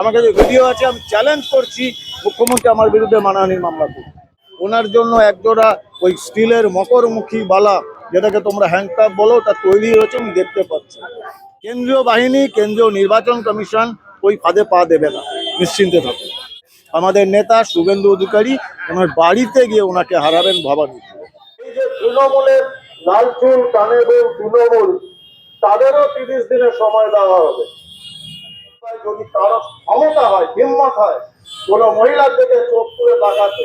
আমার কাছে ভিডিও আছে, আমি চ্যালেঞ্জ করছি মুখ্যমন্ত্রী আমার বিরুদ্ধে মানহানির মামলা করুন। ওনার জন্য একজোড়া ওই স্টিলের মকরমুখী বালা, যেটাকে তোমরা হ্যান্ডকাপ বলো, তা তৈরি হয়েছে, আমি দেখতে পাচ্ছি। কেন্দ্রীয় বাহিনী, কেন্দ্রীয় নির্বাচন কমিশন ওই ফাঁদে পা দেবে না, নিশ্চিন্তে থাকুন। আমাদের নেতা শুভেন্দু অধিকারী ওনার বাড়িতে গিয়ে ওনাকে হারাবেন ভবানী। এই যে তৃণমূলের লাল চুল কানে বউ তৃণমূল, তাদেরও 30 দিনের সময় দেওয়া হবে। যদি কারো ক্ষমতা হয়, হিম্মত হয় কোনো মহিলার দিকে চোখ তুলে তাকাতে,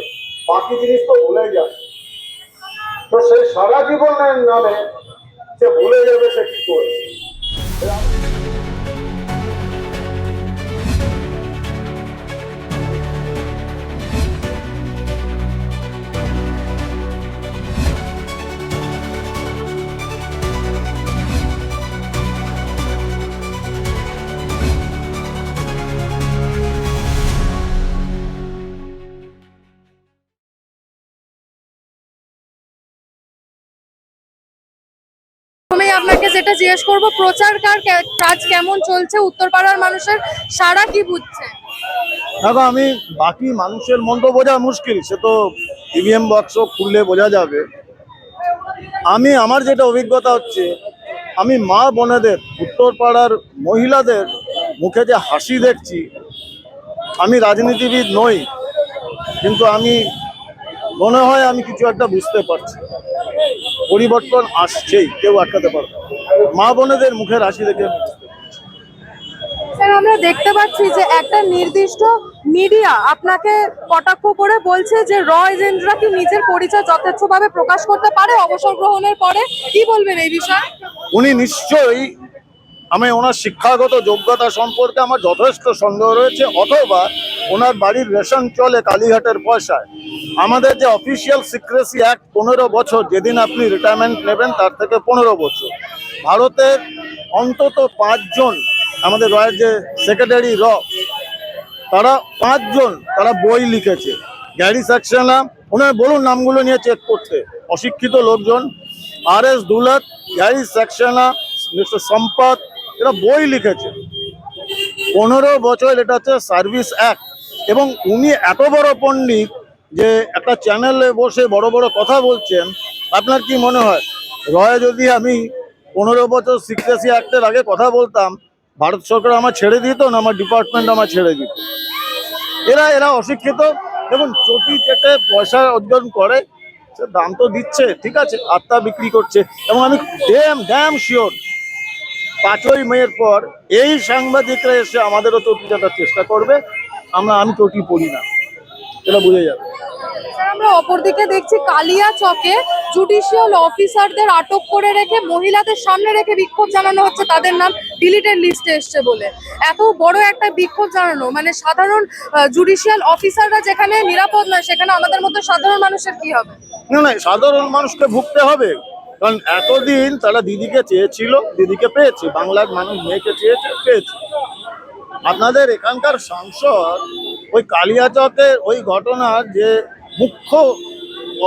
বাকি জিনিস তো ভুলে যায়। তো সেই সারা জীবনের নামে সে ভুলে যাবে সে কি করে। আপনাকে যেটা জিজ্ঞেস করবো, প্রচার কাজ কেমন চলছে, উত্তরপাড়ার মানুষের সাড়া কি বুঝছে? দেখো, আমি বাকি মানুষের মন্দ বোঝা মুশকিল, সে তো ইভিএম বক্স খুললে বোঝা যাবে। আমার যেটা অভিজ্ঞতা হচ্ছে, আমি মা বোনেদের, উত্তরপাড়ার মহিলাদের মুখে যে হাসি দেখছি। আমি রাজনীতিবিদ নই, কিন্তু আমি মনে হয় আমি কিছু একটা বুঝতে পারছি। পরিবর্তন আসছেই, কেউ আটকাতে পারবে না। মা বোনেদের মুখের হাসি দেখে স্যার, আমরা দেখতে পাচ্ছি যে একটা নির্দিষ্ট মিডিয়া আপনাকে কটাক্ষ করে বলছে যে র এজেন্টরা কি নিজের পরিচয় যথেচ্ছভাবে প্রকাশ করতে পারে অবসর গ্রহণের পরে? কি বলবেন এই বিষয়ে? উনি নিশ্চয়ই, আমি ওনার শিক্ষাগত যোগ্যতা সম্পর্কে আমার যথেষ্ট সন্দেহ রয়েছে, অথবা ওনার বাড়ির রেশন চলে কালীঘাটের পয়সায়। আমাদের যে অফিসিয়াল সিক্রেসি অ্যাক্ট 15 বছর, যেদিন আপনি রিটায়ারমেন্ট নেবেন তার থেকে 15 বছর। ভারতের অন্তত 5 জন আমাদের রয়ের যে সেক্রেটারি তারা 5 জন তারা বই লিখেছে। গ্যারি সাক্সেনা, ওনার বলুন নামগুলো নিয়ে চেক করতে। অশিক্ষিত লোকজন, RS দুলাত, গ্যারি সাক্সেনা, মিস্টার সম্পদ, এরা বই লিখেছে। 15 বছর, এটা হচ্ছে সার্ভিস অ্যাক্ট। এবং উনি এত বড় পণ্ডিত যে একটা চ্যানেলে বসে বড় বড় কথা বলছেন। আপনার কি মনে হয় রয়ে যদি আমি 15 বছর সিক্রেসি অ্যাক্টের আগে কথা বলতাম, ভারত সরকার আমার ছেড়ে দিত না আমার ডিপার্টমেন্ট আমার ছেড়ে দিত? এরা অশিক্ষিত। দেখুন, চটি চেটে পয়সা অর্জন করে, সে দাম তো দিচ্ছে, ঠিক আছে, আত্মা বিক্রি করছে। এবং আমি ড্যাম শিওর 5ই মেয়ের পর এই সাংবাদিকরা এসে আমাদেরও চটি চাটার চেষ্টা করবে। আমি চটি পড়ি না, এটা বুঝে যাবে। আমরা অপরদিকে দেখছি কালিয়াচকে জুডিশিয়াল অফিসারদের আটক করে রেখে মহিলাদের সামনে রেখে বিক্ষোভ জানানো হচ্ছে, তাদের নাম ডিলিটেড লিস্টে এসছে বলে। এত বড় একটা বিক্ষোভ জানানো, মানে সাধারণ জুডিশিয়াল অফিসাররা যেখানে নিরাপদ নয়, সেখানে আমাদের মতো সাধারণ মানুষের কি হবে? না, সাধারণ মানুষকে ভুগতে হবে। কারণ এতদিন তারা দিদিকে চেয়েছিল, দিদিকে পেয়েছে। বাংলার মানুষ মেয়েকে পেয়েছে। আপনাদের এখানকার সাংসদ ওই কালিয়াচকের ওই ঘটনার যে মুখ্য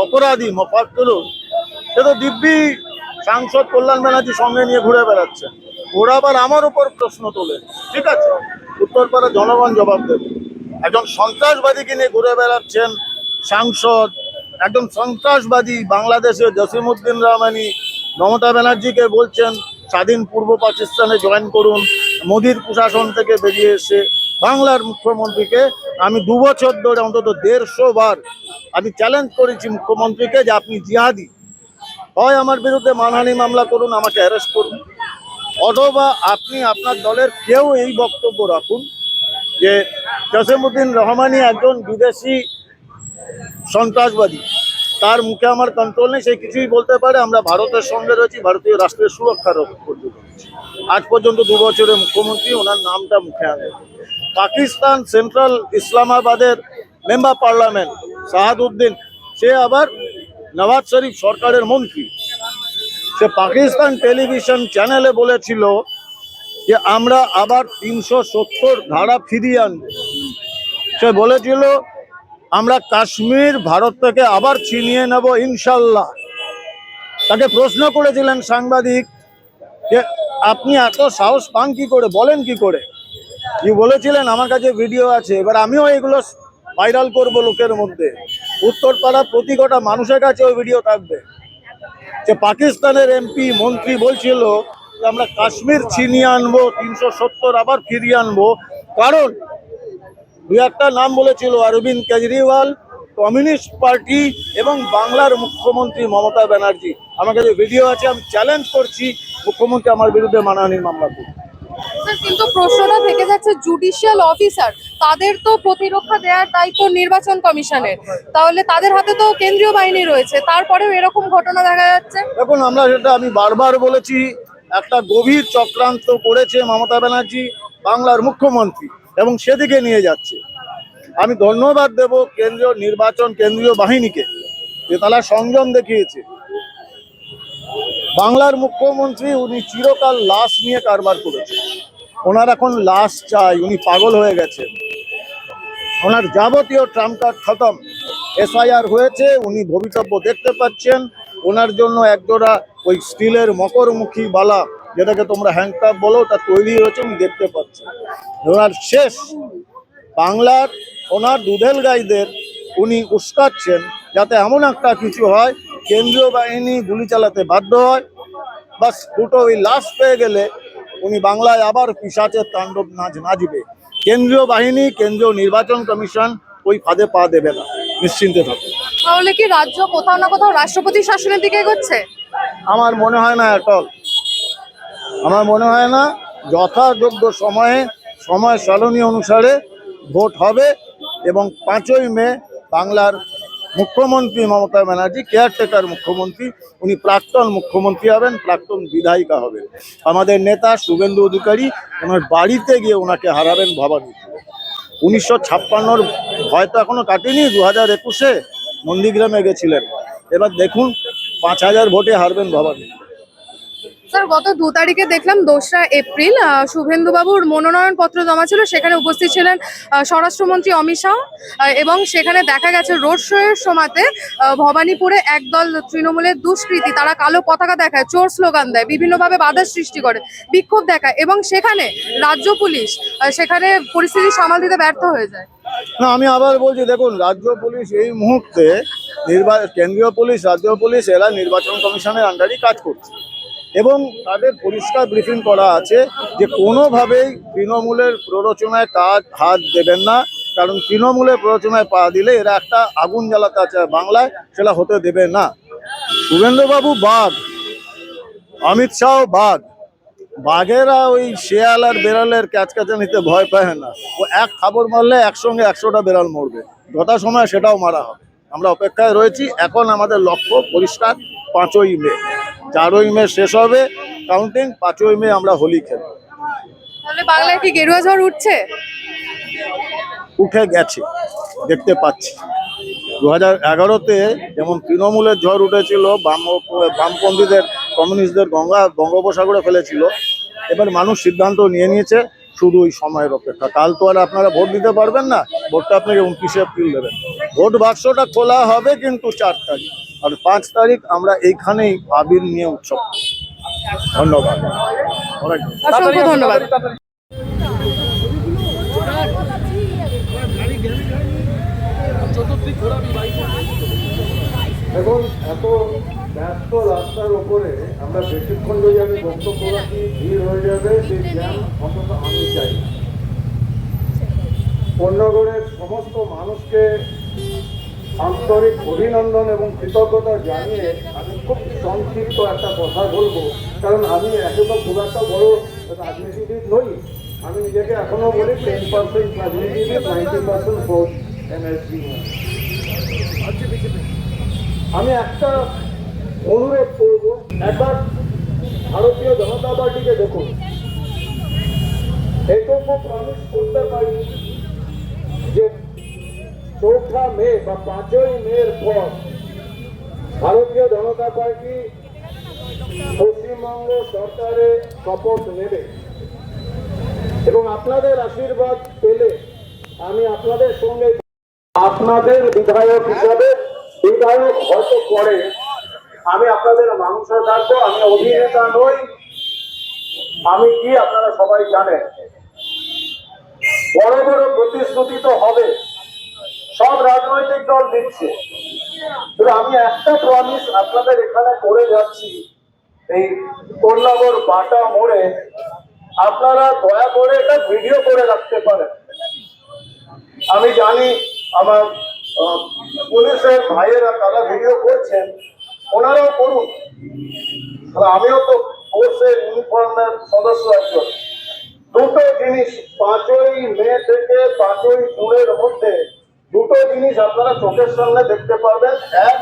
অপরাধী মোফাজ্জলুল, সে তো দিব্যি সাংসদ কল্যাণ ব্যানার্জি সঙ্গে নিয়ে ঘুরে বেড়াচ্ছে। ওরা আবার আমার উপর প্রশ্ন তোলে, ঠিক আছে, উত্তরপাড়া জনগণ জবাব দেবে। একজন সন্ত্রাসবাদীকে নিয়ে ঘুরে বেড়াচ্ছেন সাংসদ, একজন সন্ত্রাসবাদী বাংলাদেশে জসিমউদ্দিন রহমানি মমতা ব্যানার্জিকে বলছেন স্বাধীন পূর্ব পাকিস্তানে জয়েন করুন। মোদির প্রশাসন থেকে বেরিয়ে এসে বাংলার মুখ্যমন্ত্রীকে আমি 2 বছর ধরে অন্তত 150 বার আমি চ্যালেঞ্জ করেছি মুখ্যমন্ত্রীকে যে আপনি জিহাদি, হয় আমার বিরুদ্ধে মানহানি মামলা করুন, আমাকে অ্যারেস্ট করুন, অথবা আপনি আপনার দলের কেউ এই বক্তব্য রাখুন যে জসিমউদ্দিন রহমানি একজন বিদেশি সন্ত্রাসবাদী, তার মুখে আমার কন্ট্রোল নেই, সে কিছুই বলতে পারে। আমরা ভারতের সঙ্গে রয়েছি, ভারতীয় রাষ্ট্রের সুরক্ষা রক্ষা করছি। আজ পর্যন্ত 2 বছরের মুখ্যমন্ত্রী ওনার নামটা মুখে আনে। পাকিস্তান সেন্ট্রাল ইসলামাবাদের মেম্বার পার্লামেন্ট শাহাদুদ্দিন, সে আবার নওয়াজ শরীফ সরকারের মন্ত্রী। সে পাকিস্তান টেলিভিশন চ্যানেলে বলেছিল যে আমরা আবার 370 ধারা ফিরিয়ে আনব। সে বলেছিল আমরা কাশ্মীর ভারত থেকে আবার ছিনিয়ে নেব ইনশাল্লাহ। তাকে প্রশ্ন করেছিলেন সাংবাদিক যে আপনি এত সাহস পান কি করে, বলেন কি করে? কি বলেছিলেন, আমার কাছে ভিডিও আছে, এবার আমিও এগুলো ভাইরাল করব লোকের মধ্যে। উত্তরপাড়া প্রতি কটা মানুষের কাছে ওই ভিডিও থাকবে। যে পাকিস্তানের এমপি মন্ত্রী বলছিল যে আমরা কাশ্মীর ছিনিয়ে আনবো, 370 আবার ফিরিয়ে আনবো, কারণ দু একটা নাম বলেছিল, অরবিন্দ কেজরিওয়াল, কমিউনিস্ট পার্টি এবং বাংলার মুখ্যমন্ত্রী মমতা ব্যানার্জি। আমার কাছে ভিডিও আছে, আমি চ্যালেঞ্জ করছি মুখ্যমন্ত্রী আমার বিরুদ্ধে মানহানির মামলা করুন। স্যার, কিন্তু প্রশ্নটা থেকে যাচ্ছে জুডিশিয়াল অফিসার, তাদের তো প্রতিরক্ষা দেওয়ার দায়িত্ব নির্বাচন কমিশনের, তাহলে তাদের হাতে তো কেন্দ্রীয় বাহিনী রয়েছে, তারপরেও এরকম ঘটনা দেখা যাচ্ছে। দেখুন, আমি বারবার বলেছি, একটা গভীর চক্রান্ত করেছে মমতা ব্যানার্জি, বাংলার মুখ্যমন্ত্রী, এবং সেদিকে নিয়ে যাচ্ছে। আমি ধন্যবাদ দেব কেন্দ্রীয় বাহিনীকে, যে তারা সংযম দেখিয়েছে। বাংলার মুখ্যমন্ত্রী উনি চিরকাল লাশ নিয়ে কারবার করেছে, ওনার এখন লাশ চাই, উনি পাগল হয়ে গেছেন। ওনার যাবতীয় ট্রাম্প কার্ড খতম, এসআইআর হয়েছে, উনি ভবিতব্য দেখতে পাচ্ছেন। ওনার জন্য একজোড়া ওই স্টিলের মকরমুখী বালা, যেটাকে তোমরা হ্যান্ডকাপ বলো, তা তৈরি হয়েছে, উনি দেখতে পাচ্ছেন। ওনার শেষ, বাংলার ওনার দুধেল গাইদের উনি উস্কাচ্ছেন, যাতে এমন একটা কিছু হয় কেন্দ্রীয় বাহিনী গুলি চালাতে বাধ্য হয়। বাস দুটো ওই লাশ পেয়ে গেলে উনি বাংলায় আবার পিশাচের তাণ্ডব নাচবে। কেন্দ্রীয় বাহিনী, কেন্দ্রীয় নির্বাচন কমিশন ওই ফাঁদে পা দেবে না, নিশ্চিন্তে থাকুন। তাহলে কি রাজ্য কোথাও না কোথাও রাষ্ট্রপতি শাসনের দিকে এগোচ্ছে? আমার মনে হয় না অ্যাটল, আমার মনে হয় না। যথাযোগ্য সময় সারণী অনুসারে ভোট হবে, এবং 5ই মে বাংলার মুখ্যমন্ত্রী মমতা ব্যানার্জি, কেয়ারটেকার মুখ্যমন্ত্রী, উনি প্রাক্তন মুখ্যমন্ত্রী হবেন, প্রাক্তন বিধায়িকা হবেন। আমাদের নেতা শুভেন্দু অধিকারী ওনার বাড়িতে গিয়ে ওনাকে হারাবেন ভবানী। 1956-র ভয় তো এখনো কাটেনি, 2021-এ নন্দীগ্রামে গেছিলেন। এবার দেখুন 5000 ভোটে হারবেন ভবানী। স্যার, গত 2 তারিখে দেখলাম 2রা এপ্রিল শুভেন্দু বাবুর মনোনয়ন পত্র জমা ছিল, সেখানে উপস্থিত ছিলেন স্বরাষ্ট্রমন্ত্রী অমিত শাহ, এবং সেখানে দেখা গেছে রোড শো এর সময়তে ভবানীপুরে একদল তৃণমূলের দুষ্কৃতী, তারা কালো পতাকা দেখায়, চোর স্লোগান দেয়, বিভিন্নভাবে বাধা সৃষ্টি করে, বিক্ষোভ দেখায়, এবং সেখানে রাজ্য পুলিশ সেখানে পরিস্থিতি সামাল দিতে ব্যর্থ হয়ে যায়। না, আমি আবার বলছি, দেখুন, রাজ্য পুলিশ এই মুহূর্তে কেন্দ্রীয় পুলিশ, রাজ্য পুলিশ, এরা নির্বাচন কমিশনের আন্ডারই কাজ করছে, এবং তাদের পরিষ্কার ব্রিফিং করা আছে যে কোনোভাবেই তৃণমূলের প্ররোচনায় হাত দেবেন না, কারণ তৃণমূলের প্ররোচনায় পা দিলে এরা একটা আগুন জ্বালাতে আছে বাংলায়, সেটা হতে দেবে না। শুভেন্দুবাবু বাঘ, অমিত শাহ বাঘ, বাঘেরা ওই শেয়াল আর বেড়ালের ক্যাচক্যাচানিতে ভয় পায় না, ও এক খাবার মারলে একসঙ্গে 100টা বেড়াল মরবে, যথাসময়ে সেটাও মারা হবে। আমরা অপেক্ষায় রয়েছি। এখন আমাদের লক্ষ্য পরিষ্কার, 5ই মে। 4ই মে শেষ হবে কাউন্টিং, 5ই মে আমরা হোলি খেলব। তাহলে বাংলায় কি গেরুয়া ঝড় উঠছে? উঠে গেছে, দেখতে পাচ্ছি। 2011-তে যেমন তৃণমূলের ঝড় উঠেছিল, বামপন্থীদের, কমিউনিস্টদের বঙ্গোপসাগরে ফেলেছিল, এবার মানুষ সিদ্ধান্ত নিয়ে নিয়েছে, শুধু ওই সময়ের অপেক্ষা। কাল তো আর আপনারা ভোট দিতে পারবেন না, ভোটটা আপনাকে 29 এপ্রিল দেবেন। ভোট বাক্সটা খোলা হবে কিন্তু 4 তারিখ, আর 5 তারিখ আমরা এইখানেই আবির নিয়ে উৎসব। ধন্যবাদ, অসংখ্য ধন্যবাদ। এখন এত ব্যস্ত রাস্তার উপরে আমরা বেশিক্ষণ যদি আমি বক্তব্য রাখি, ভিড় হয়ে যাবে, সেই জ্যাম অন্তত আমি চাই। পণ্যগড়ের সমস্ত মানুষকে আন্তরিক অভিনন্দন এবং কৃতজ্ঞতা জানিয়ে আমি খুব সংক্ষিপ্ত একটা কথা বলবো, কারণ আমি একেবারে খুব একটা বড় রাজনীতিবিদ নই। আমি নিজেকে এখনো বলি 10% রাজনীতিবিদ, 90% ভোট এমএসপি। আমি একটা অনুরোধ করব, একবার ভারতীয় জনতা পার্টিকে দেখুন। এইটুকু প্রমিস করতে পারি যে 4 মে বা 5ই মের পর ভারতীয় জনতা পার্টি পশ্চিমবঙ্গ সরকারের শপথ নেবে, এবং আপনাদের আশীর্বাদ পেলে আমি আপনাদের সঙ্গে, আপনাদের বিধায়ক হিসাবে, বিধায়ক হয়তো পরে, আমি আপনাদের মানুষে থাকবো। আমি অভিনেতা নই, আমি কি আপনারা সবাই জানেন। বড় বড় প্রতিশ্রুতি তো হবে, সব রাজনৈতিক দল দিচ্ছে, কিন্তু আমি একটা প্রমিস আপনাদের এখানে করে যাচ্ছি, এই কল্যাবর বাটা মোড়ে আপনারা দয়া করে এটা ভিডিও করে রাখতে পারেন। আমি জানি আমার পুলিশের ভাইয়েরা তারা ভিডিও করছেন, ওনারাও করুন, আমিও তো ফোর্সের ইউনিফর্মের সদস্য একজন। দুটো জিনিস 5ই মে থেকে 5ই জুনের মধ্যে দুটো জিনিস আপনারা চোখের সামনে দেখতে পারবেন। এক,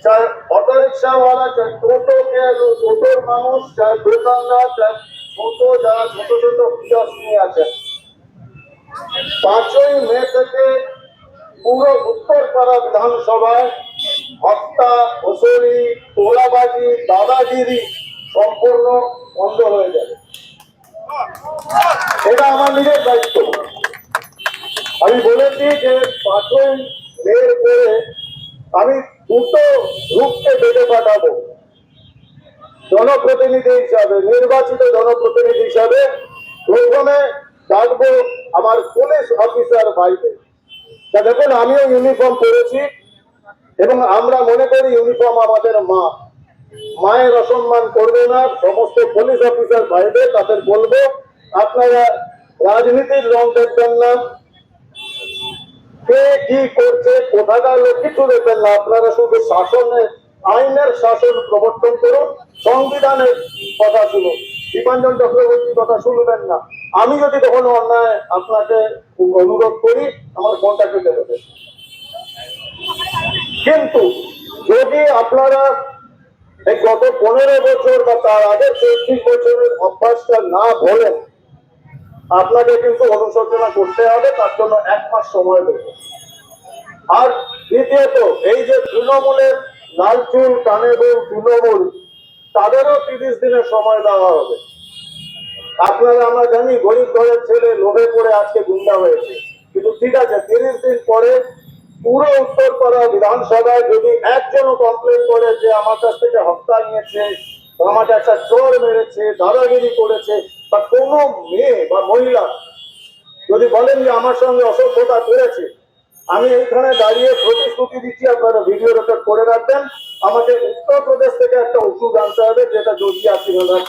চাই অটো রিক্সাওয়ালা, চাই টোটোর মানুষ, চাই দোকানদার, চাই ছোট যারা ছোট ছোট কিয়স্ক নিয়ে আছেন, 5ই মে থেকে পুরো উত্তরপাড়া বিধানসভায় হত্যা, হোসরি, তোলাবাজি, দাদাগিরি সম্পূর্ণ বন্ধ হয়ে যাবে। এটা আমার নিজের দায়িত্ব। আমি বলেছি যে 5ই মের পরে আমি দুটো গ্রুপকে ডেকে পাঠাবো জনপ্রতিনিধি হিসাবে, নির্বাচিত জনপ্রতিনিধি হিসাবে। প্রথমে ডাকবো আমার পুলিশ অফিসার ভাইদের। তা দেখুন, আমিও ইউনিফর্ম পরেছি এবং আমরা মনে করি ইউনিফর্ম আমাদের মা, মায়ের অসম্মান করবে না। সমস্ত পুলিশ অফিসার ভাইদের তাদের বলবো, আপনারা রাজনীতির রং দেখবেন না, কে কি করছে কোথাকার লোক কিছু দেখবেন না, আপনারা শুধু শাসনের আইনের শাসন প্রবর্তন করুন, সংবিধানের কথা শুনুন, দীপাঞ্জন চক্রবর্তীর কথা শুনবেন না। আমি যদি কখনো অন্যায় আপনাকে অনুরোধ করি, আমার ফোনটা কেটে দেবে। কিন্তু যদি আপনারা এই গত 15 বছর বা তার আগে 34 বছরের অভ্যাসটা না বলেন, আপনাকে কিন্তু অনুশোচনা করতে হবে, তার জন্য 1 মাস সময় দেবে। আর দ্বিতীয়ত, এই যে তৃণমূলের লাল চুল কানে বউ তৃণমূল, তাদেরও 30 দিনের সময় দেওয়া হবে। আপনারা আমরা জানি গরিব ঘরের ছেলে লোভে পড়ে আজকে গুন্ডা হয়েছে, কিন্তু ঠিক আছে, 30 দিন পরে পুরো উত্তরপাড়া বিধানসভায় যদি একজনও কমপ্লেন করে যে আমার কাছ থেকে হত্যা নিয়েছে, আমাকে একটা চোর মেরেছে, দাদাগিরি করেছে, বা কোনো মেয়ে বা মহিলা যদি বলেন যে আমার সঙ্গে অসভ্যতা করেছে, আমি এইখানে দাঁড়িয়ে প্রতিশ্রুতি দিচ্ছি, আপনারা ভিডিও রেকর্ড করে রাখবেন, আমাকে উত্তরপ্রদেশ থেকে একটা ওষুধ আনতে হবে যেটা যোগী আশীর্বাদ।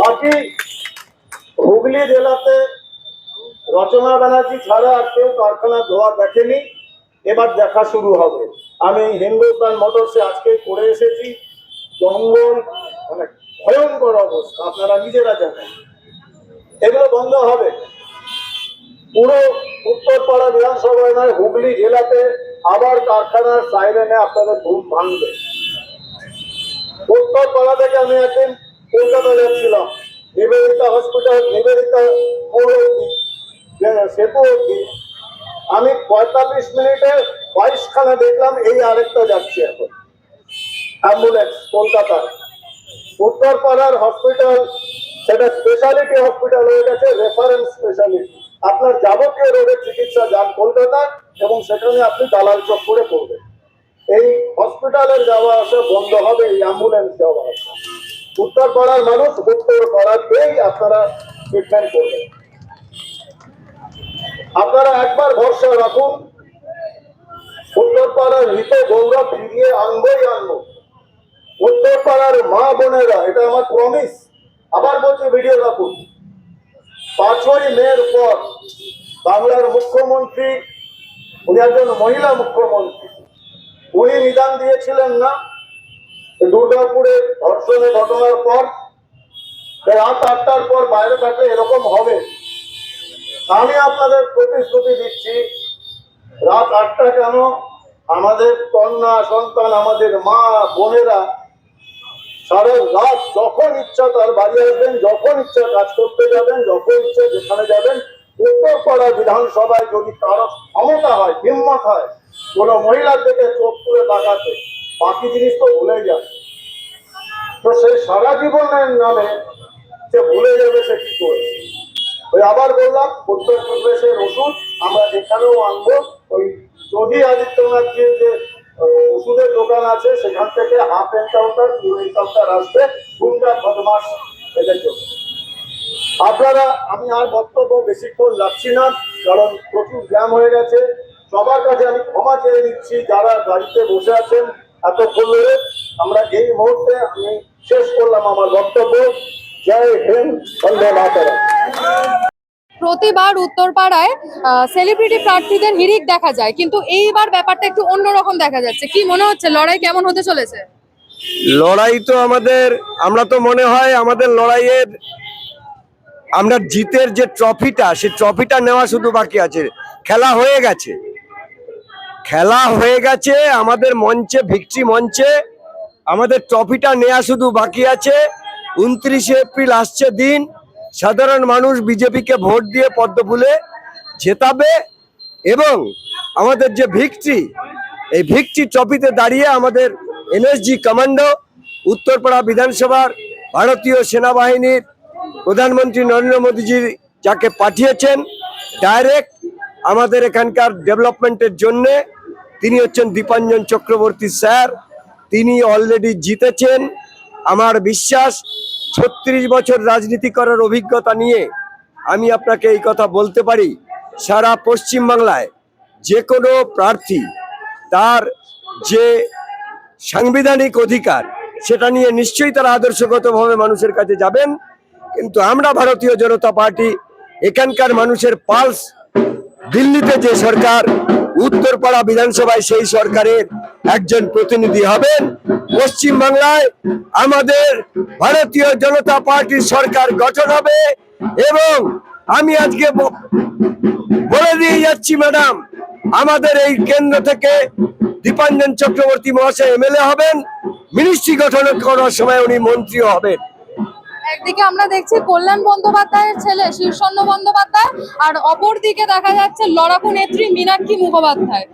বাকি হুগলি জেলাতে রচনা ব্যানার্জি ছাড়া আর কেউ কারখানা ধোয়া দেখেনি, এবার দেখা শুরু হবে। আমি হিন্দুস্তান মোটরসে আজকে করে এসেছি, জঙ্গল মানে ভয়ঙ্কর অবস্থা, আপনারা নিজেরা জানেন। এগুলো বন্ধ হবে। পুরো উত্তরপাড়া বিধানসভায় নয়, হুগলি জেলাতে আবার কারখানার সাইরেনে আপনাদের ঘুম ভাঙবে। উত্তরপাড়া থেকে আমি একদিন কলকাতা যাচ্ছিলাম, নিবেদিতা হসপিটাল, নিবেদিতা সেতু অব্দি আমি 45 মিনিটে 22খানা দেখলাম, এই আরেকটা যাচ্ছে এখন অ্যাম্বুলেন্স কলকাতায়। উত্তরপাড়ার হসপিটাল সেটা স্পেশালিটি হসপিটাল হয়ে গেছে, রেফারেন্স স্পেশালিটি। আপনার যাবতীয় রোগের চিকিৎসা যান কলকাতায় এবং সেখানে আপনি দালাল চক করে করবেন। এই হসপিটালের যাওয়া আসা বন্ধ হবে, এই অ্যাম্বুলেন্স যাওয়া আসা। উত্তরপাড়ার মানুষ উত্তরপাড়াতেই আপনারা ট্রিটমেন্ট করবেন। আপনারা একবার ভরসা রাখুন, উত্তরপাড়ার হৃত গৌরব ফিরিয়ে আনবই আনবো। উত্তরপাড়ার মা বোনেরা, এটা আমার প্রমিস, আবার বলছি ভিডিও রাখুন। 5ই মের পর বাংলার মুখ্যমন্ত্রী, উনি একজন মহিলা মুখ্যমন্ত্রী, উনি নিদান দিয়েছিলেন না দুর্গাপুরের ধর্ষণের ঘটনার পর, রাত 8টার পর বাইরে থাকলে এরকম হবে। আমি আপনাদের প্রতিশ্রুতি দিচ্ছি, রাত 8টা কেন, আমাদের কন্যা সন্তান, আমাদের মা বোনেরা সারা রাত যখন ইচ্ছা তার বাড়ি আসবেন, যখন ইচ্ছা কাজ করতে যাবেন, যখন ইচ্ছা যেখানে যাবেন। উত্তরপাড়া বিধানসভায় যদি কারো ক্ষমতা হয়, হিম্মত হয় কোনো মহিলার দিকে চোখ তুলে তাকাতে, বাকি জিনিস তো ভুলে যান। তো সেই সারা জীবনের নামে সে ভুলে যাবে সে কি করেছে। ওই আবার বললাম, উত্তরপ্রদেশের ওষুধ আমরা এখানেও আনবো। ওই যোগী আদিত্যনাথজির যে ওষুধের দোকান আছে সেখান থেকে হাফ এনকাউন্টার, ফুল এনকাউন্টার আসবে, গুন্ডা বদমাস এদের জন্য। আপনারা, আমি আর বক্তব্য বেশিক্ষণ রাখছি না, কারণ প্রচুর জ্যাম হয়ে গেছে। সবার কাছে আমি ক্ষমা চেয়ে নিচ্ছি যারা গাড়িতে বসে আছেন এতক্ষণ ধরে। আমরা এই মুহূর্তে আমি শেষ করলাম আমার বক্তব্য। জয় হিন্দ, বন্দে মাতরম। প্রতিবার উত্তরপাড়ায় সেলিব্রিটি প্রার্থীদের হিড়িক দেখা যায়, কিন্তু এইবার ব্যাপারটা একটু অন্যরকম দেখা যাচ্ছে। কি মনে হচ্ছে, লড়াই কেমন হতে চলেছে? লড়াই তো আমরা তো মনে হয় আমাদের লড়াইয়ের আমরা জিতের যে ট্রফিটা, সেই ট্রফিটা নেওয়া শুধু বাকি আছে। খেলা হয়ে গেছে আমাদের মঞ্চে, ভিক্টরি মঞ্চে আমাদের ট্রফিটা নেওয়া শুধু বাকি আছে। 29শে এপ্রিল আসছে দিন, সাধারণ মানুষ বিজেপিকে ভোট দিয়ে পদ্মফুলে জেতাবে এবং আমাদের যে ভিক্টরি, এই ভিক্টরি ট্রফিতে দাঁড়িয়ে আমাদের এনএসজি কমান্ডো উত্তরপাড়া বিধানসভার ভারতীয় সেনাবাহিনীর প্রধানমন্ত্রী নরেন্দ্র মোদীজি যাকে পাঠিয়েছেন ডাইরেক্ট আমাদের এখানকার ডেভেলপমেন্টের জন্যে, তিনি হচ্ছেন দীপাঞ্জন চক্রবর্তী স্যার। তিনি অলরেডি জিতেছেন। আমার বিশ্বাস 36 বছর রাজনীতি করার অভিজ্ঞতা নিয়ে আমি আপনাকে এই কথা বলতে পারি, সারা পশ্চিমবাংলায় যে কোনো প্রার্থী তার যে সাংবিধানিক অধিকার সেটা নিয়ে নিশ্চয়ই তারা আদর্শগতভাবে মানুষের কাছে যাবেন। কিন্তু আমরা ভারতীয় জনতা পার্টি এখানকার মানুষের পালস, দিল্লিতে যে সরকার, উত্তরপাড়া বিধানসভায় সেই সরকারের একজন প্রতিনিধি হবেন। পশ্চিমবাংলায় আমাদের ভারতীয় জনতা পার্টির সরকার গঠন হবে এবং আমি আজকে বলে দিয়ে যাচ্ছি ম্যাডাম, আমাদের এই কেন্দ্র থেকে দীপাঞ্জন চক্রবর্তী মহাশয় এমএলএ হবেন, মিনিস্ট্রি গঠন করার সময় উনি মন্ত্রীও হবেন। একদিকে আমরা দেখছি কল্যাণ বন্দ্যোপাধ্যায়ের ছেলে শীর্ষেন্দু বন্দ্যোপাধ্যায়, আর অপরদিকে দেখা যাচ্ছে লড়াকু নেত্রী মীনাক্ষী মুখোপাধ্যায়।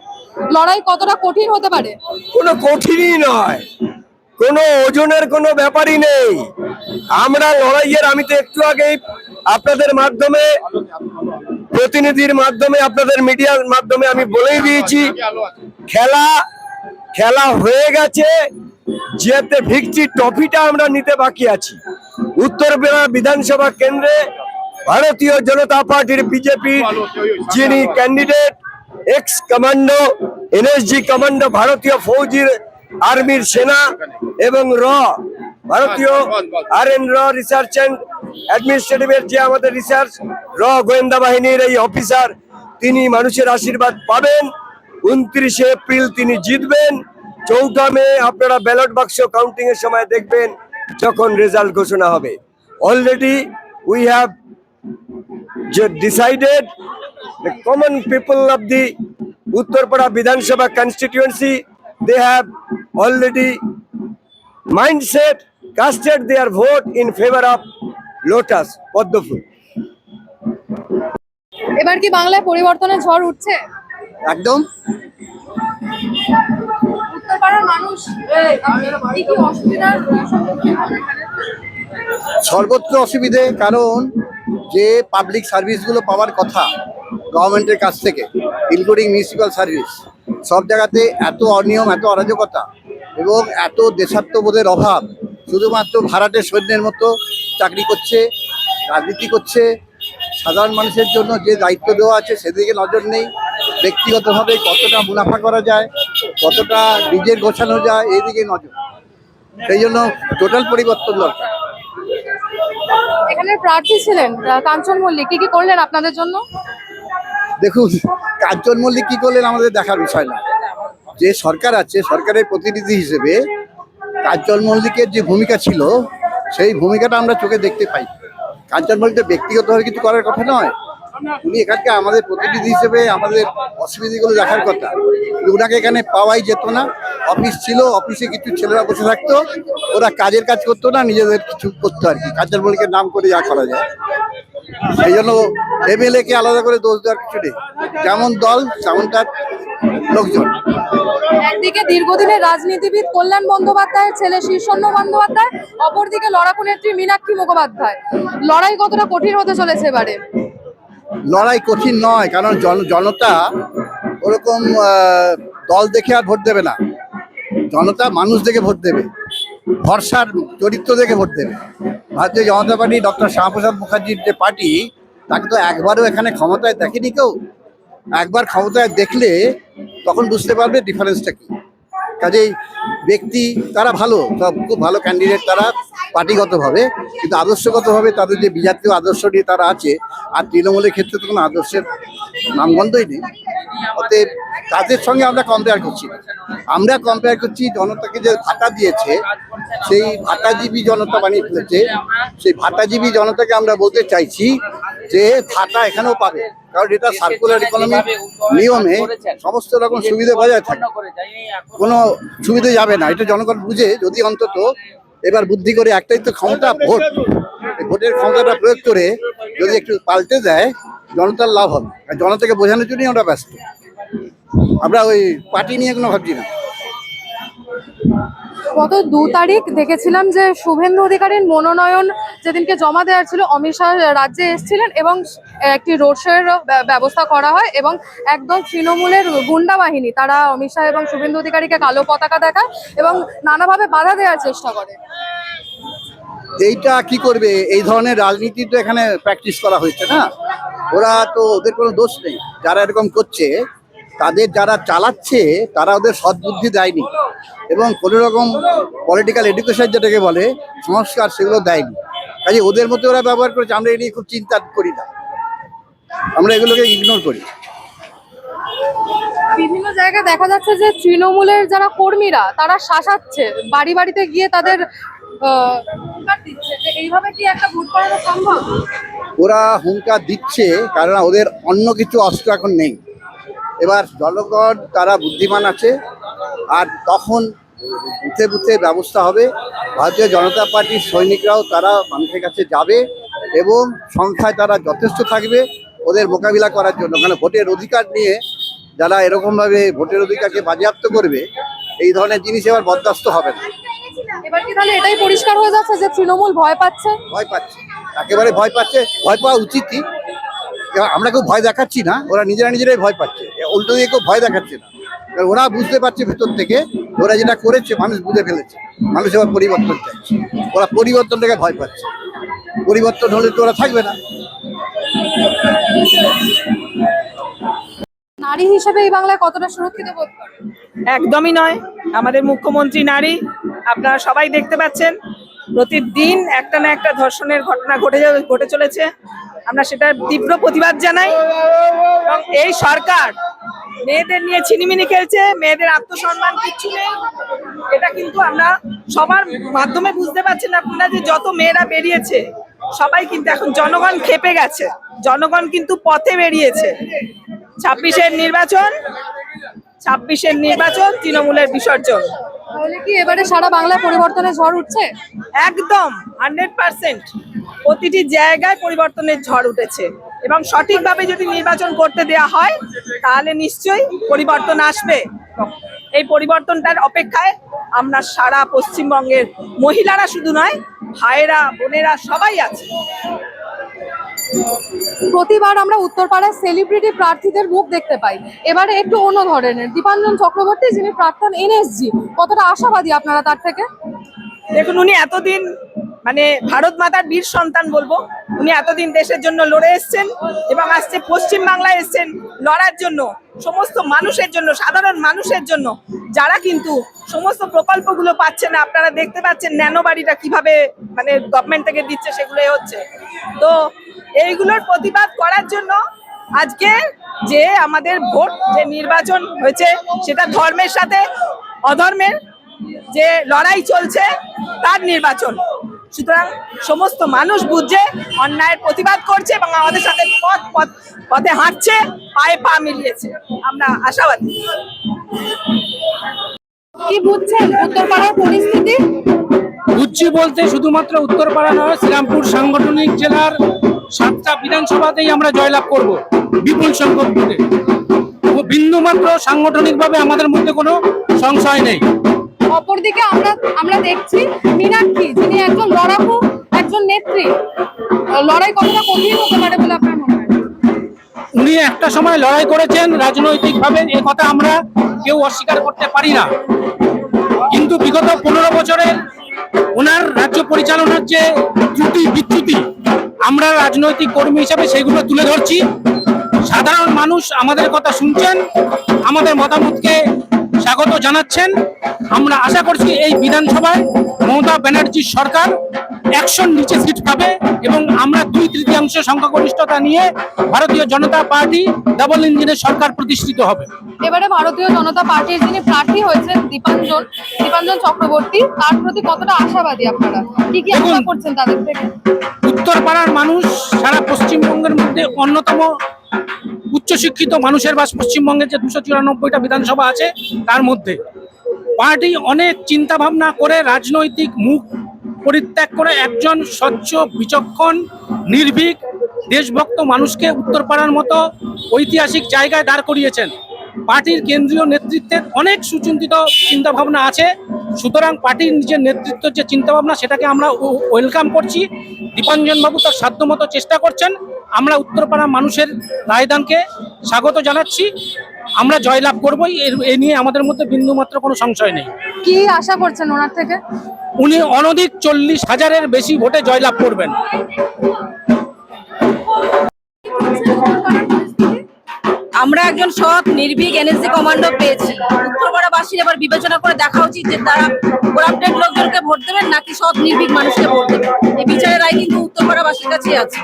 লড়াই কতটা কঠিন হতে পারে? কোনো কঠিনই নয়, কোনো ওজনের কোনো ব্যাপারই নেই। আমরা লড়াইয়ের, আমি তো একটু আগেই আপনাদের মাধ্যমে, প্রতিনিধির মাধ্যমে, আপনাদের মিডিয়ার মাধ্যমে আমি বলেই দিয়েছি, খেলা হয়ে গেছে। যেতে ভিক্টরি ট্রফিটা আমরা নিতে বাকি আছি। উত্তরপাড়া বিধানসভা কেন্দ্রে ভারতীয় জনতা পার্টির বিজেপি যিনি candidate, x commando, NSG commando, ভারতীয় ফৌজির আর্মির সেনা এবং ভারতীয় র রিসার্চ অ্যান্ড অ্যাডমিনিস্ট্রেটিভের যে আমাদের রিসার্চ গোয়েন্দা বাহিনীর এই অফিসার, তিনি মানুষের আশীর্বাদ পাবেন। 29শে এপ্রিল তিনি জিতবেন। 4 মে আপনারা ব্যালট বাক্স কাউন্টিং এর সময় দেখবেন যখন রেজাল্ট ঘোষণা হবে। Already we have decided, the common people of the Uttarpada Vidhan Sabha constituency, they have already mindset casted their vote in favor of Lotus Padmapul. এবার কি বাংলায় পরিবর্তনের ঝড় উঠছে? একদম। উত্তরপাড়ার মানুষ কি কি অসুবিধার সম্মুখীন হবে এখানে? সর্বত্র অসুবিধে, কারণ যে পাবলিক সার্ভিসগুলো পাওয়ার কথা গভর্নমেন্টের কাছ থেকে, ইনক্লুডিং মিউনিসিপ্যাল সার্ভিস, সব জায়গাতে এত অনিয়ম, এত অরাজকতা এবং এত দেশাত্মবোধের অভাব। শুধুমাত্র ভাড়াটের সৈন্যের মতো চাকরি করছে, রাজনীতি করছে। সাধারণ মানুষের জন্য যে দায়িত্ব দেওয়া আছে সেদিকে নজর নেই। ব্যক্তিগতভাবে কতটা মুনাফা করা যায়, কতটা নিজের গোছানো যায়, এইদিকে নজর। সেই জন্য টোটাল পরিবর্তন দরকার। এখানে প্রার্থী ছিলেন কাঞ্চন মল্লিক, কি কি করলেন আপনাদের জন্য? দেখুন, কাঞ্চন মল্লিক কি করলেন আমাদের দেখার বিষয় না। যে সরকার আছে, সরকারের প্রতিনিধি হিসেবে কাঞ্চন মল্লিকের যে ভূমিকা ছিল, সেই ভূমিকাটা আমরা চোখে দেখতে পাই। কাঞ্চন মল্লিক তো ব্যক্তিগতভাবে কিছু করার কথা নয়, উনি এখানকে আমাদের প্রতিনিধি হিসেবে আমাদের অসুবিধাগুলো দেখার কথা। ওনাকে এখানে পাওয়াই যেত না। অফিস ছিল, অফিসে কিছু ছেলেরা বসে থাকতো, ওরা কাজের কাজ করতো না, নিজেদের কিছু করতো আর কি। কাঞ্চন মল্লিকের নাম করে যা করা যায়। সেই জন্য এমএলএ কে আলাদা করে দোষ দেওয়ার কিছু নেই, যেমন দল তেমন তার লোকজন। একদিকে দীর্ঘদিনের রাজনীতিবিদ কল্যাণ বন্দ্যোপাধ্যায়ের ছেলে শীর্ষেন্দু বন্দ্যোপাধ্যায়, অপরদিকে লড়াকু নেত্রী মীনাক্ষী মুখোপাধ্যায়। লড়াই কতটা কঠিন হতে চলেছে এবারে? লড়াই কঠিন নয়, কারণ জনতা ওরকম দল দেখে আর ভোট দেবে না। জনতা মানুষ দেখে ভোট দেবে, ভরসার চরিত্র দেখে ভোট দেবে। ভারতীয় জনতা পার্টি ডক্টর শ্যামাপ্রসাদ মুখার্জির যে পার্টি, তাকে তো একবারও এখানে ক্ষমতায় দেখেনি কেউ। একবার ক্ষমতায় দেখলে তখন বুঝতে পারবে ডিফারেন্সটা কি। কাজেই ব্যক্তি তারা ভালো, সব খুব ভালো ক্যান্ডিডেট তারা পার্টিগতভাবে, কিন্তু আদর্শগতভাবে তাদের যে বিজাতীয় আদর্শ নিয়ে তারা আছে, আর তৃণমূলের ক্ষেত্রে তো কোনো আদর্শের নামগন্ধই নেই। অতএব তাদের সঙ্গে আমরা কম্পেয়ার করছি না। আমরা কম্পেয়ার করছি জনতাকে যে ভাতা দিয়েছে, সেই ভাতাজীবী জনতা বানিয়ে ফেলেছে। সেই ভাতাজীবী জনতাকে আমরা বলতে চাইছি যে ভাতা এখানেও পাবে, কারণ এটা সার্কুলার ইকোনমি নিয়মে সমস্ত রকম সুবিধা বজায় থাকে, কোনো সুবিধা যাবে না। এটা জনগণ বুঝে যদি অন্তত এবার বুদ্ধি করে, একটাই তো ক্ষমতা ভোট, এই ভোটের ক্ষমতাটা প্রয়োগ করে যদি একটু পাল্টে দেয়, জনতার লাভ হবে। আর জনতাকে বোঝানোর জন্যই আমরা ব্যস্ত, আমরা ওই পার্টি নিয়ে কোনো ভাবছি না। গত 2 তারিখ দেখেছিলাম যে শুভেন্দু অধিকারীর মনোনয়ন যেদিনকে জমা দেওয়ার ছিল, অমিত শাহ রাজ্যে এসেছিলেন এবং একটি রোড শোয়ের ব্যবস্থা করা হয় এবং একদম তৃণমূলের গুন্ডা বাহিনী তারা অমিত শাহ এবং শুভেন্দু অধিকারীকে কালো পতাকা দেখায় এবং নানাভাবে বাধা দেওয়ার চেষ্টা করে। এইটা কি করবে? এই ধরনের রাজনীতি তো এখানে প্র্যাকটিস করা হয়েছে না, ওরা তো, ওদের কোনো দোষ নেই। যারা এরকম করছে, তাদের যারা চালাচ্ছে তারা ওদের সদ্বুদ্ধি দেয়নি এবং কোনো রকম পলিটিক্যাল এডুকেশন যেটাকে বলে সংস্কার, সেগুলো দেয়নি। কাজে ওদের মধ্যে ওরা ব্যবহার করেছে। আমরা এটি খুব চিন্তা করি না, আমরা এগুলোকে ইগনোর করি। বিভিন্ন জায়গায় দেখা যাচ্ছে যে তৃণমূলের যারা কর্মীরা তারা শাসাচ্ছে, বাড়ি বাড়িতে গিয়ে তাদের হুঙ্কার দিচ্ছে যে এইভাবে কি একটা ভোট করানো সম্ভব? ওরা হুঙ্কার দিচ্ছে কারণ ওদের অন্য কিছু অস্ত্র এখন নেই। এবার জনগণ তারা বুদ্ধিমান আছে, আর তখন বুথে বুথে ব্যবস্থা হবে। ভারতীয় জনতা পার্টির সৈনিকরাও তারা মানুষের কাছে যাবে এবং সংখ্যায় তারা যথেষ্ট থাকবে ওদের মোকাবিলা করার জন্য। কারণ ভোটের অধিকার নিয়ে যারা এরকমভাবে ভোটের অধিকারকে বাজেয়াপ্ত করবে, এই ধরনের জিনিস এবার বরদাস্ত হবে না। এবার কি তাহলে এটাই পরিষ্কার হয়ে যাচ্ছে যে তৃণমূল ভয় পাচ্ছে? ভয় পাচ্ছে, একেবারে ভয় পাচ্ছে। ভয় পাওয়া উচিতই। এবার আমরা কেউ ভয় দেখাচ্ছি না, ওরা নিজেরাই ভয় পাচ্ছে। উল্টো দিয়ে কেউ ভয় দেখাচ্ছে না, কারণ ওরা বুঝতে পারছে ভেতর থেকে ওরা যেটা করেছে মানুষ বুঝে ফেলেছে। মানুষ এবার পরিবর্তন চাইছে, ওরা পরিবর্তনটাকে ভয় পাচ্ছে। পরিবর্তন হলে তো ওরা থাকবে না। নারী হিসেবে এই বাংলায় কতটা সুরক্ষিত বোধ করেন? একদমই নয়। আমাদের মুখ্যমন্ত্রী নারী, আপনারা সবাই দেখতে পাচ্ছেন প্রতিদিন একটা না একটা ধর্ষণের ঘটনা ঘটে চলেছে। আমরা সেটার তীব্র প্রতিবাদ জানাই। এবং এই সরকার মেয়েদের নিয়ে ছিনিমিনি খেলছে, মেয়েদের আত্মসম্মান কিচ্ছু নেই। এটা কিন্তু আমরা সবার মাধ্যমে বুঝতে পারছেন আপনারা যে যত মেয়েরা বেরিয়েছে, সবাই কিন্তু এখন জনগণ খেপে গেছে, জনগণ কিন্তু পথে বেরিয়েছে। 26-এর নির্বাচন তৃণমূলের বিসর্জন। তাহলে কি এবারে সারা বাংলায় পরিবর্তনের ঝড় উঠছে? একদম 100%। প্রতিটি জায়গায় পরিবর্তনের ঝড় উঠেছে এবং সঠিকভাবে যদি নির্বাচন করতে দেয়া হয় তাহলে নিশ্চয়ই পরিবর্তন আসবে। এই পরিবর্তনটার অপেক্ষায় আমরা সারা পশ্চিমবঙ্গের মহিলারা শুধু নয়, ভাইয়েরা বোনেরা সবাই আছে। প্রতিবার আমরা উত্তরপাড়ায় সেলিব্রিটি প্রার্থীদের মুখ দেখতে পাই, এবারে একটু অন্য ধরনের। দীপাঞ্জন চক্রবর্তী, যিনি প্রাক্তন এনএসজি, কতটা আশাবাদী আপনারা তার থেকে? দেখুন, উনি এতদিন মানে ভারত মাতার বীর সন্তান বলবো। উনি এতদিন দেশের জন্য লড়ে এসছেন এবং আজকে পশ্চিম বাংলায় এসছেন লড়ার জন্য, সমস্ত মানুষের জন্য, সাধারণ মানুষের জন্য, যারা কিন্তু সমস্ত প্রকল্পগুলো পাচ্ছে না। আপনারা দেখতে পাচ্ছেন ন্যানো বাড়িটা কিভাবে মানে গভর্নমেন্ট থেকে দিচ্ছে, সেগুলো হচ্ছে। তো এইগুলোর প্রতিবাদ করার জন্য আজকে যে আমাদের ভোট, যে নির্বাচন হয়েছে, সেটা ধর্মের সাথে অধর্মের যে লড়াই চলছে তার নির্বাচন। সুতরাং সমস্ত মানুষ বুঝছে, অন্যায়ের প্রতিবাদ করছে এবং আমাদের সাথে পথে হাঁটছে, পায়ে পা মিলিয়েছে। আমরা আশাবাদী। কি বুঝছেন উত্তরপাড়ার পরিস্থিতি? বুঝছি বলতে শুধুমাত্র উত্তরপাড়া নয়, শ্রীরামপুর সাংগঠনিক জেলার 7টা বিধানসভাতেই আমরা জয়লাভ করব বিপুল সংখ্যক ভোটে। বিন্দুমাত্র সাংগঠনিকভাবে আমাদের মধ্যে কোনো সংশয় নেই। অপরদিকে আমরা দেখছি মীনাক্ষী, যিনি একজন লড়াকু, একজন নেত্রী। লড়াই কতটা কঠিন হতে পারে বলে আপনার মনে হয়? উনি একটা সময় লড়াই করেছেন রাজনৈতিকভাবে, এ কথা আমরা কেউ অস্বীকার করতে পারি না। কিন্তু বিগত 15 বছরের ওনার রাজ্য পরিচালনার যে ত্রুটি বিচ্যুতি আমরা রাজনৈতিক কর্মী হিসাবে সেগুলো তুলে ধরছি। সাধারণ মানুষ আমাদের কথা শুনছেন, আমাদের মতামতকে স্বাগত জানাচ্ছেন। আমরা আশা করছি এই বিধানসভায় মমতা ব্যানার্জির সরকার 100 নিচে সিট পাবে এবং আমরা 2/3 সংখ্যাগরিষ্ঠতা নিয়ে ভারতীয় জনতা পার্টি ডাবল ইঞ্জিনের সরকার প্রতিষ্ঠিত হবে। এবারে ভারতীয় জনতা পার্টির যিনি প্রার্থী হয়েছেন দীপাঞ্জন চক্রবর্তী, তার প্রতি কতটা আশাবাদী আপনারা? কি কি আশা করছেন তাদের থেকে? উত্তরপাড়ার মানুষ সারা পশ্চিমবঙ্গের মধ্যে অন্যতম উচ্চশিক্ষিত মানুষের বাস। পশ্চিমবঙ্গের যে 294টা বিধানসভা আছে তার মধ্যে পার্টি অনেক চিন্তা ভাবনা করে রাজনৈতিক মুখ পরিত্যাগ করে একজন স্বচ্ছ, বিচক্ষণ, নির্ভীক, দেশভক্ত মানুষকে উত্তরপাড়ার মতো ঐতিহাসিক জায়গায় দাঁড় করিয়েছেন। পার্টির কেন্দ্রীয় নেতৃত্বের অনেক সুচিন্তিত চিন্তা ভাবনা আছে, সুতরাং পার্টির নিজের নেতৃত্বের যে চিন্তা ভাবনা সেটাকে আমরা ওয়েলকাম করছি। দীপাঞ্জন বাবু তার সাধ্যমতো চেষ্টা করছেন। আমরা উত্তরপাড়া মানুষের রায়দানকে স্বাগত জানাচ্ছি। আমরা জয়লাভ করবই, এ নিয়ে আমাদের মধ্যে বিন্দুমাত্র কোনো সংশয় নেই। কি আশা করছেন ওনার থেকে? উনি অনধিক 40,000-এর বেশি ভোটে জয়লাভ করবেন। আমরা একজন সৎ নির্ভীক এনএসজি কমান্ডো পেয়েছি। উত্তরপাড়াবাসীর এবার বিবেচনা করে দেখা উচিত যে তারা করাপ্টেড লোকজনকে ভোট দেবেন নাকি সৎ নির্ভীক মানুষকে ভোট দেবেন। এই বিচারের রায় কিন্তু উত্তরপাড়াবাসীর কাছেই আছে।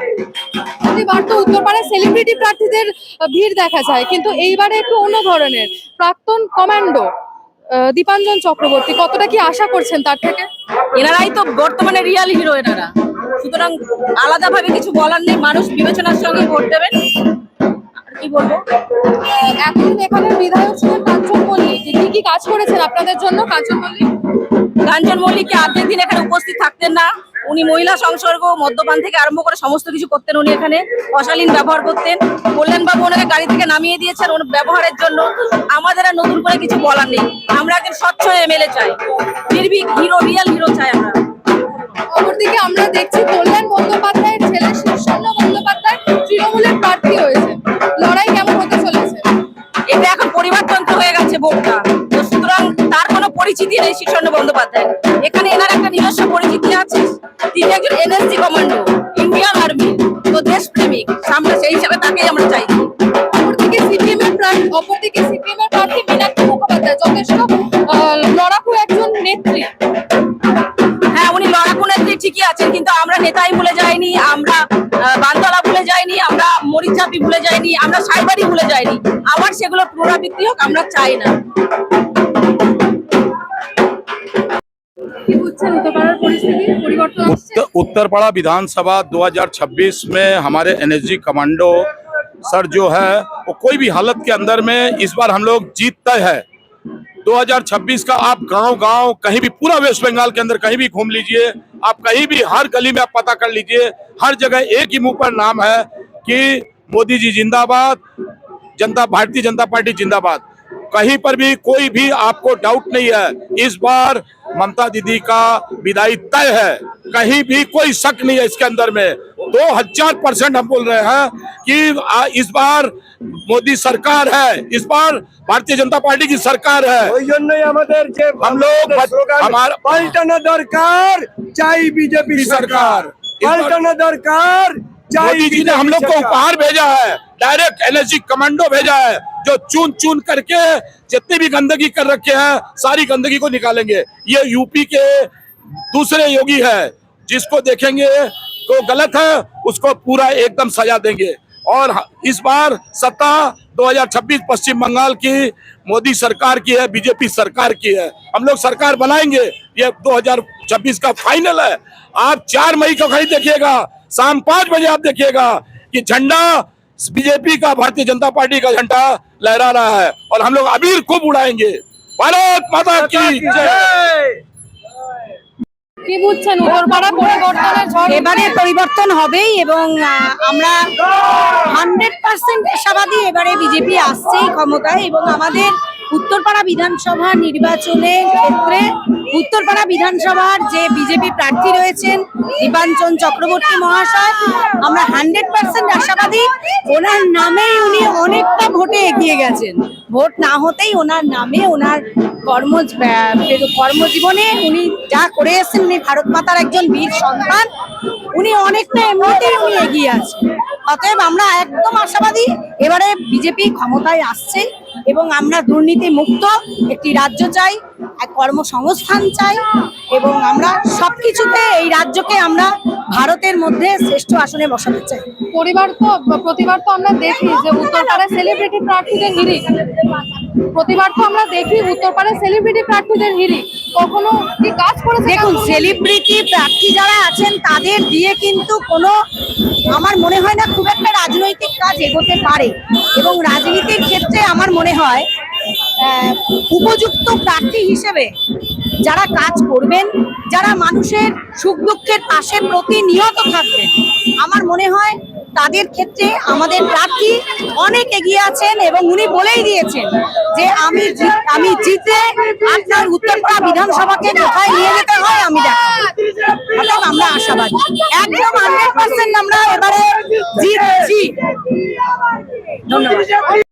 প্রতিবার তো উত্তরপাড়ায় সেলিব্রিটি প্রার্থীদের ভিড় দেখা যায়, কিন্তু এইবারে একটু অন্য ধরনের। প্রাক্তন কমান্ডো দীপাঞ্জন চক্রবর্তী, কতটা কি আশা করছেন তার থেকে? এনারাই তো বর্তমানে রিয়াল হিরো এনারা, সুতরাং আলাদাভাবে কিছু বলার নেই। মানুষ বিবেচনার সঙ্গে ভোট দেবেন। আর কি বলবো, এতদিন এখানের বিধায়ক ছিলেন কাঞ্চন মল্লিক, কি কি কাজ করেছেন আপনাদের জন্য কাঞ্চন মল্লিক? কাঞ্চন মল্লিককে অর্ধেক দিন এখানে উপস্থিত থাকতেন না। উনি মহিলা সংসর্গ, মদ্যপান থেকে আরম্ভ করে সমস্ত কিছু করতেন। উনি এখানে অশালীন ব্যবহার করতেন। কল্যাণবাবু ওনাকে গাড়ি থেকে নামিয়ে দিয়েছেন ওর ব্যবহারের জন্য। আমাদের আর নতুন করে কিছু বলার নেই। আমরা একজন স্বচ্ছ এমএলএ চাই, নির্ভীক হিরো, রিয়াল হিরো চাই আমরা। অপরদিকে আমরা দেখছি কল্যাণ বন্দ্যোপাধ্যায়ের ছেলে শীর্ষণ্য বন্দ্যোপাধ্যায় তৃণমূলের প্রার্থী হয়েছে। লড়াই কেমন হতে চলেছে? এটা এখন পরিবারতন্ত্র হয়ে গেছে ভোটটা, তো সুতরাং তার কোনো পরিচিতি নেই শীর্ষণ্য বন্দ্যোপাধ্যায়। এখানে এনার একটা নিজস্ব পরিচিতি আছে। তিনি একজন এনএসজি কমান্ডো, ইন্ডিয়ান আর্মি, তো দেশপ্রেমিক। আমরা সেই হিসাবে তাকেই আমরা চাই। অপরদিকে সিপিএম এর প্রার্থী মীনাক্ষী মুখোপাধ্যায় যথেষ্ট লড়াকু একজন নেত্রী। হ্যাঁ, উনি লড়াকু নেত্রী ঠিকই আছেন, কিন্তু আমরা নেতাই ভুলে যাইনি, আমরা বানতলা ভুলে যাইনি, আমরা মরিচাপি ভুলে যাইনি, আমরা সাইবারি ভুলে যাইনি। আবার সেগুলো পুনরাবৃত্তি হোক আমরা চাই না। কি বুঝছেন উত্তরপাড়ার পরিস্থিতি পরিবর্তন আসছে? उत्तरपाड़ा विधानसभा 2026 में हमारे एनएसजी कमांडो सर जो है वो कोई भी हालत के अंदर में इस बार हम लोग जीतते हैं। 2026 का आप गांव-गांव कहीं भी, पूरा वेस्ट बंगाल के अंदर कहीं भी घूम लीजिए, आप कहीं भी हर गली में आप पता कर लीजिए, हर जगह एक ही मुंह पर नाम है कि मोदी जी जिंदाबाद, भारतीय जनता पार्टी जिंदाबाद। कहीं पर भी कोई भी आपको डाउट नहीं है, इस बार ममता दीदी का विदाई तय है। कहीं भी कोई शक नहीं है इसके अंदर में। 2000% हम बोल रहे हैं कि इस बार मोदी सरकार है, इस बार भारतीय जनता पार्टी की सरकार है। ওই জন্যই আমাদের যে हम लोग हमारा পাল্টানো দরকার, চাই বিজেপি সরকার। পাল্টানো দরকার, চাই मोदी जी ने हम लोग को उपहार भेजा है, डायरेक्ट एनएसजी कमांडो भेजा है, जो चुन चुन करके जितनी भी गंदगी कर रखे हैं सारी गंदगी को निकालेंगे। ये यूपी के दूसरे योगी है, जिसको देखेंगे तो गलत है उसको पूरा एकदम सजा देंगे। और इस बार सत्ता 2026 पश्चिम बंगाल की मोदी सरकार की है, बीजेपी सरकार की है। हम लोग सरकार बनाएंगे, ये 2026 का फाइनल है। आप 4 मई को कहीं देखिएगा, शाम 5 बजे आप देखिएगा कि झंडा बीजेपी का, भारतीय जनता पार्टी का झंडा लहरा रहा है और हम लोग अबीर खूब उड़ाएंगे। भारत माता की जय। কি বুঝছেন উত্তরপাড়া পরিবর্তনের ঝড়? এবারে পরিবর্তন হবেই এবং আমরা 100% আশাবাদী এবারে বিজেপি আসছেই ক্ষমতায় এবং আমাদের উত্তরপাড়া বিধানসভা নির্বাচনের ক্ষেত্রে উত্তরপাড়া বিধানসভার যে বিজেপি প্রার্থী রয়েছেন দীপাঞ্চন চক্রবর্তী মহাশয়, আমরা 100% আশাবাদী ওনার নামেই উনি অনেকটা ভোটে এগিয়ে গেছেন। ভোট না হতেই ওনার নামে ওনার কর্মজীবনে উনি যা করে এসেছেন, উনি ভারত মাতার একজন বীর সন্তান, উনি অনেকটা এমনিতেই উনি এগিয়ে আছেন। অতএব আমরা একদম আশাবাদী এবারে বিজেপি ক্ষমতায় আসছে এবং আমরা দুর্নীতি মুক্ত একটি রাজ্য চাই, এক কর্মসংস্থান চাই এবং আমরা সবকিছুতে এই রাজ্যকে আমরা ভারতের মধ্যে শ্রেষ্ঠ আসনে বসাতে চাই। প্রতিবার তো আমরা দেখি যে উত্তরপাড়ায় সেলিব্রিটি প্রার্থীদের হিড়িক, কখনো কি কাজ করেছে? দেখুন, সেলিব্রিটি প্রার্থী যারা আছেন তাদের দিয়ে কিন্তু কোনো আমার মনে হয় না খুব একটা রাজনৈতিক কাজ এগোতে পারে এবং রাজনীতির ক্ষেত্রে আমার মনে হয় উপযুক্ত প্রার্থী হিসেবে যারা কাজ করবেন, যারা মানুষের সুখ দুঃখের পাশে প্রতিনিয়ত থাকবেন, আমার মনে হয় তাদের ক্ষেত্রে আমাদের প্রার্থী অনেক এগিয়ে আছেন এবং উনি বলেই দিয়েছেন যে আমি জিতে আপনার উত্তরপাড়া বিধানসভাকে কোথায় নিয়ে যেতে হয় আমি দেখাবো। আমরা আশাবাদী, একদম 100% আমরা এবারে জিতছি। ধন্যবাদ।